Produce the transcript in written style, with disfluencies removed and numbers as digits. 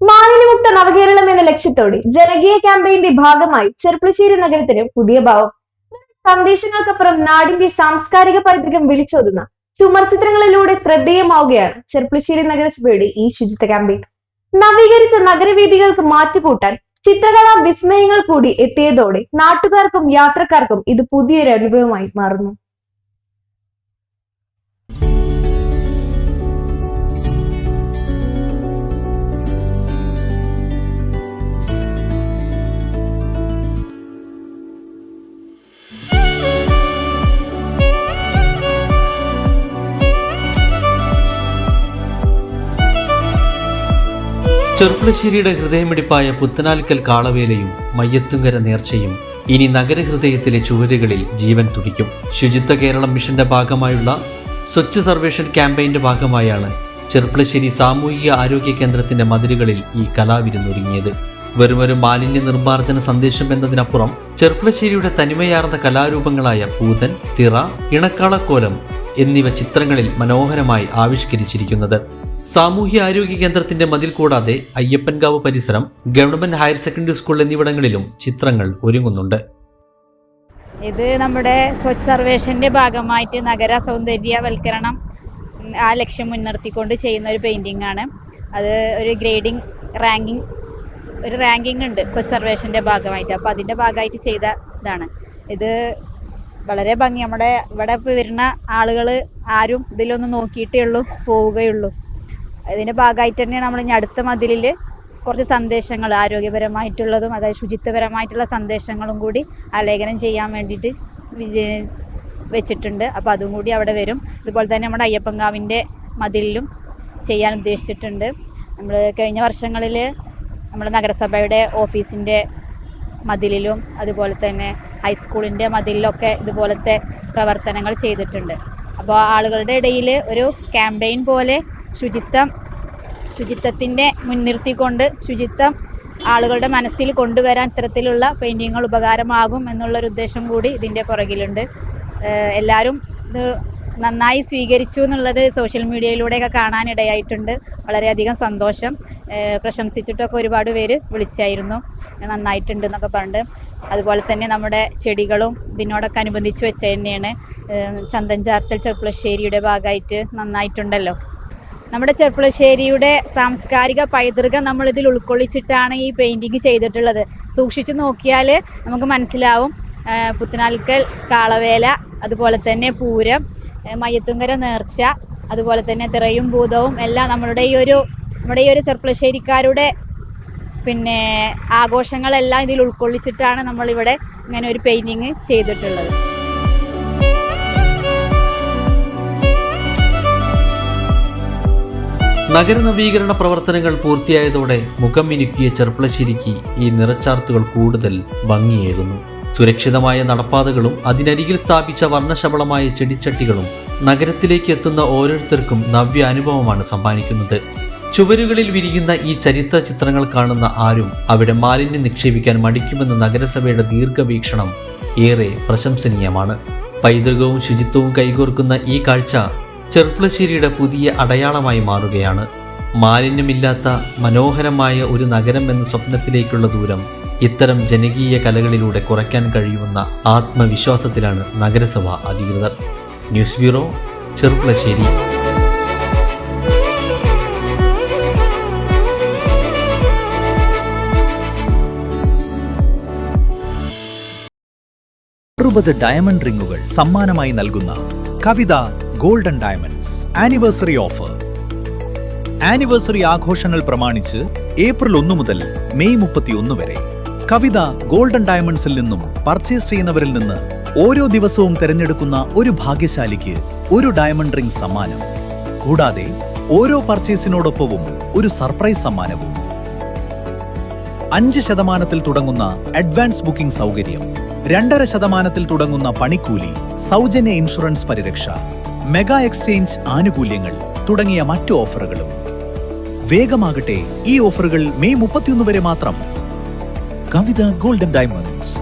മാലിന്യമുക്ത നവകേരളം എന്ന ലക്ഷ്യത്തോടെ ജനകീയ ക്യാമ്പയിന്റെ ഭാഗമായി ചെർപ്പുളശ്ശേരി നഗരത്തിന് പുതിയ ഭാവം. സന്ദേശങ്ങൾക്കപ്പുറം നാടിന്റെ സാംസ്കാരിക പൈതൃകം വിളിച്ചോതുന്ന ചുമർചിത്രങ്ങളിലൂടെ ശ്രദ്ധേയമാവുകയാണ് ചെർപ്പുളശ്ശേരി നഗരസഭയുടെ ഈ ശുചിത്വ ക്യാമ്പയിൻ. നവീകരിച്ച നഗരവേദികൾക്ക് മാറ്റുകൂട്ടാൻ ചിത്രകലാ വിസ്മയങ്ങൾ കൂടി എത്തിയതോടെ നാട്ടുകാർക്കും യാത്രക്കാർക്കും ഇത് പുതിയൊരു അനുഭവമായി മാറുന്നു. ചെർപ്പുളശ്ശേരിയുടെ ഹൃദയമിടിപ്പായ പുത്തനാൽക്കൽ കാളവേലയും മയ്യത്തുങ്കര നേർച്ചയും ഇനി നഗരഹൃദയത്തിലെ ചുവരുകളിൽ ജീവൻ തുടിക്കും. ശുചിത്വ കേരളം മിഷന്റെ ഭാഗമായുള്ള സ്വച്ഛ് സർവേഷൻ ക്യാമ്പയിന്റെ ഭാഗമായാണ് ചെർപ്പുളശ്ശേരി സാമൂഹിക ആരോഗ്യ കേന്ദ്രത്തിന്റെ മതിലുകളിൽ ഈ കലാവിരുന്നൊരുങ്ങിയത്. വെറുമൊരു മാലിന്യ നിർമ്മാർജ്ജന സന്ദേശം എന്നതിനപ്പുറം ചെർപ്പുളശ്ശേരിയുടെ തനിമയാർന്ന കലാരൂപങ്ങളായ പൂതൻ, തിറ, ഇണക്കാളക്കോലം എന്നിവ ചിത്രങ്ങളിൽ മനോഹരമായി ആവിഷ്കരിച്ചിരിക്കുന്നത്. സാമൂഹ്യ ആരോഗ്യ കേന്ദ്രത്തിന്റെ മതിൽ കൂടാതെ അയ്യപ്പൻകാവ് പരിസരം, ഗവൺമെന്റ് ഹയർ സെക്കൻഡറി സ്കൂൾ എന്നിവിടങ്ങളിലും ചിത്രങ്ങൾ ഒരുങ്ങുന്നുണ്ട്. ഇത് നമ്മുടെ സ്വച്ഛ് സർവേഷന്റെ ഭാഗമായിട്ട് നഗര സൗന്ദര്യവൽക്കരണം ആ ലക്ഷ്യം മുൻനിർത്തിക്കൊണ്ട് ചെയ്യുന്ന ഒരു പെയിന്റിംഗ് ആണ്. അത് ഒരു റാങ്കിങ് ഉണ്ട് സ്വച്ഛ് സർവേഷന്റെ ഭാഗമായിട്ട്. അപ്പോൾ അതിന്റെ ഭാഗമായിട്ട് ചെയ്ത ഇതാണ്. ഇത് വളരെ ഭംഗി. നമ്മുടെ ഇവിടെ വരുന്ന ആളുകൾ ആരും ഇതിലൊന്ന് നോക്കിയിട്ടേ ഉള്ളൂ പോവുകയുള്ളൂ. ഇതിൻ്റെ ഭാഗമായിട്ട് തന്നെ നമ്മൾ ഇനി അടുത്ത മതിലിൽ കുറച്ച് സന്ദേശങ്ങൾ ആരോഗ്യപരമായിട്ടുള്ളതും അതായത് ശുചിത്വപരമായിട്ടുള്ള സന്ദേശങ്ങളും കൂടി ആലേഖനം ചെയ്യാൻ വേണ്ടിയിട്ട് വെച്ചിട്ടുണ്ട്. അപ്പോൾ അതും കൂടി അവിടെ വരും. ഇതുപോലെ തന്നെ നമ്മുടെ അയ്യപ്പൻകാവിൻ്റെ മതിലിലും ചെയ്യാൻ ഉദ്ദേശിച്ചിട്ടുണ്ട്. നമ്മൾ കഴിഞ്ഞ വർഷങ്ങളിൽ നമ്മുടെ നഗരസഭയുടെ ഓഫീസിൻ്റെ മതിലിലും അതുപോലെ തന്നെ ഹൈസ്കൂളിൻ്റെ മതിലിലൊക്കെ ഇതുപോലത്തെ പ്രവർത്തനങ്ങൾ ചെയ്തിട്ടുണ്ട്. അപ്പോൾ ആളുകളുടെ ഇടയിൽ ഒരു ക്യാമ്പയിൻ പോലെ ശുചിത്വത്തിൻ്റെ മുൻനിർത്തിക്കൊണ്ട് ശുചിത്വം ആളുകളുടെ മനസ്സിൽ കൊണ്ടുവരാൻ ഇത്തരത്തിലുള്ള പെയിൻറ്റിങ്ങുകൾ ഉപകാരമാകും എന്നുള്ളൊരു ഉദ്ദേശം കൂടി ഇതിൻ്റെ പുറകിലുണ്ട്. എല്ലാവരും ഇത് നന്നായി സ്വീകരിച്ചു എന്നുള്ളത് സോഷ്യൽ മീഡിയയിലൂടെയൊക്കെ കാണാനിടയായിട്ടുണ്ട്. വളരെയധികം സന്തോഷം. പ്രശംസിച്ചിട്ടൊക്കെ ഒരുപാട് പേര് വിളിച്ചായിരുന്നു, നന്നായിട്ടുണ്ട് എന്നൊക്കെ പറഞ്ഞിട്ട്. അതുപോലെ തന്നെ നമ്മുടെ ചെടികളും ഇതിനോടൊക്കെ അനുബന്ധിച്ച് വെച്ച തന്നെയാണ്. ചന്ദൻ ചാർത്തൽ ചെർപ്പുളശ്ശേരിയുടെ ഭാഗമായിട്ട് നന്നായിട്ടുണ്ടല്ലോ. നമ്മുടെ ചെർപ്പുളശ്ശേരിയുടെ സാംസ്കാരിക പൈതൃകം നമ്മളിതിൽ ഉൾക്കൊള്ളിച്ചിട്ടാണ് ഈ പെയിൻറ്റിങ് ചെയ്തിട്ടുള്ളത്. സൂക്ഷിച്ചു നോക്കിയാൽ നമുക്ക് മനസ്സിലാവും. പുത്തനാൽക്കൽ കാളവേല, അതുപോലെ തന്നെ പൂരം, മയ്യത്തുങ്കര നേർച്ച, അതുപോലെ തന്നെ തിറയും ഭൂതവും എല്ലാം നമ്മുടെ ഈ ഒരു ചെർപ്പുളശ്ശേരിക്കാരുടെ ആഘോഷങ്ങളെല്ലാം ഇതിൽ ഉൾക്കൊള്ളിച്ചിട്ടാണ് നമ്മളിവിടെ ഇങ്ങനെ ഒരു പെയിൻറ്റിങ് ചെയ്തിട്ടുള്ളത്. നഗരനവീകരണ പ്രവർത്തനങ്ങൾ പൂർത്തിയായതോടെ മുഖം മിനുക്കിയ ചെർപ്പുളശ്ശേരിക്ക് ഈ നിറച്ചാർത്തുകൾ കൂടുതൽ ഭംഗിയേകുന്നു. സുരക്ഷിതമായ നടപ്പാതകളും അതിനരികിൽ സ്ഥാപിച്ച വർണ്ണശബളമായ ചെടിച്ചട്ടികളും നഗരത്തിലേക്ക് എത്തുന്ന ഓരോരുത്തർക്കും നവ്യ അനുഭവമാണ് സമ്മാനിക്കുന്നത്. ചുവരുകളിൽ വിരിയുന്ന ഈ ചരിത്ര ചിത്രങ്ങൾ കാണുന്ന ആരും അവിടെ മാലിന്യം നിക്ഷേപിക്കാൻ മടിക്കുമെന്ന നഗരസഭയുടെ ദീർഘവീക്ഷണം ഏറെ പ്രശംസനീയമാണ്. പൈതൃകവും ശുചിത്വവും കൈകോർക്കുന്ന ഈ കാഴ്ച ചെർപ്പുളശ്ശേരിയുടെ പുതിയ അടയാളമായി മാറുകയാണ്. മാലിന്യമില്ലാത്ത മനോഹരമായ ഒരു നഗരം എന്ന സ്വപ്നത്തിലേക്കുള്ള ദൂരം ഇത്തരം ജനകീയ കലകളിലൂടെ കുറയ്ക്കാൻ കഴിയുമെന്ന ആത്മവിശ്വാസത്തിലാണ് നഗരസഭ അധികൃതർ. News bureau, Cherpulassery. ഡയമണ്ട് റിങ്ങുകൾ സമ്മാനമായി നൽകുന്ന Kavitha golden diamonds anniversary offer. Anniversary ആഘോഷങ്ങൾ പ്രമാണിച്ച് ഏപ്രിൽ 1 മുതൽ മെയ് 31 വരെ കവിത ഗോൾഡൻ ഡയമണ്ട്സിൽ നിന്നും പർച്ചേസ് ചെയ്യുന്നവരിൽ നിന്ന് ഓരോ ദിവസവും തിരഞ്ഞെടുക്കുന്ന ഒരു ഭാഗ്യശാലിക്ക് ഒരു ഡയമണ്ട് റിംഗ് സമ്മാനം. കൂടാതെ ഓരോ പർച്ചേസിനോടൊപ്പവും ഒരു സർപ്രൈസ് സമ്മാനവും. 5% തുടങ്ങുന്ന അഡ്വാൻസ് ബുക്കിംഗ് സൗകര്യം, 2.5% തുടങ്ങുന്ന പണിക്കൂലി, സൗജന്യ ഇൻഷുറൻസ് പരിരക്ഷ, മെഗാ എക്സ്ചേഞ്ച് ആനുകൂല്യങ്ങൾ തുടങ്ങിയ മറ്റു ഓഫറുകളും. വേഗമാകട്ടെ, ഈ ഓഫറുകൾ മെയ് 31 വരെ മാത്രം. കവിത ഗോൾഡൻ ഡയമണ്ട്സ്,